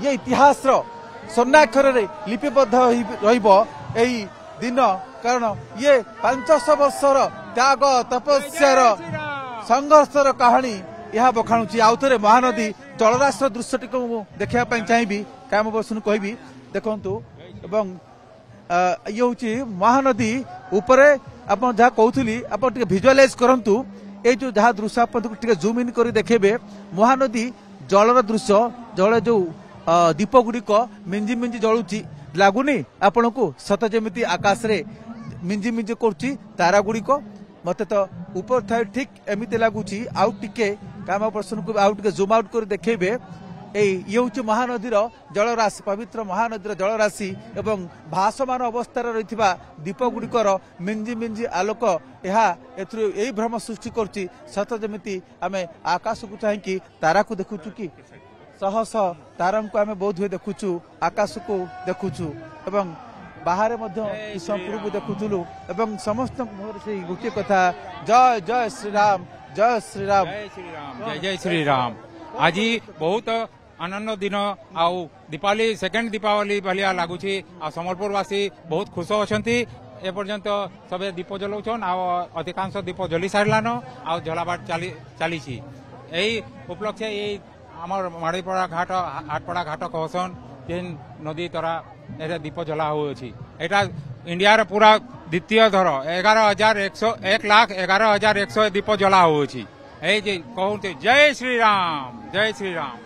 ये इतिहास स्वर्णाक्षर लिपिबद्ध रही दिन कारण ये 500 वर्षर त्याग तपस्यार संघर्षर कहानी यह बखाणुची आउ थे महानदी जलराशि दृश्यटी को देखा चाहिए क्या बसन कहबी देखु ये हूँ महानदी उपरे आप जहाँ कहती आप भिजुआलाइज करंतु ये जो जहाँ दृश्य आप जूम इन कर देखेबे महानदी जलर दृश्य जल जो दीप गुड़िक मिंजी मिंजी जलुची लगुनि आपण को सत जमी आकाश रे मिंजी मिंजी करुच्ची तारा गुड़िक मत तो ऊपर थाई ठीक एमती लगुच आउ टिके काम पर्सन को आउ टे जूम आउट कर देखेबे ये हूँ महानदीर जलराशि पवित्र महानदीर जलराशि एवं भासमान अवस्था रही दीप गुड़िकर मिंजी मिंजी आलोक यही भ्रम सृष्टि करुच्ची सत जमी आम आकाश को चाहिए तारा को देखुचु कि शह शह तारा को आम बहुत हुए देखुचु आकाश को देखुचु एवं बाहर संपूर को देखुलु एवं समस्त मुहर गोटे कथा जय जय श्रीराम जय श्रीराम जय जय श्रीराम। आज बहुत आनंद दिन आउ दीपावली सेकेंड दीपावली भालिया लगुच संबलपुरवासी बहुत खुश अच्छा एपर्यंत सबे दीप जलाउछन अधिकांश दीप जली सारान आ जलाबाट चली यही उपलक्ष्य यही आमर माड़ीपड़ा घाट हाटपड़ा घाट कहसन जेन नदी तरा ए दीप जला होछि एटा इंडिया रे पूरा द्वितीय थर 1,11,100 दीप जला होछि ए जे कहूँ जय श्रीराम जय श्रीराम।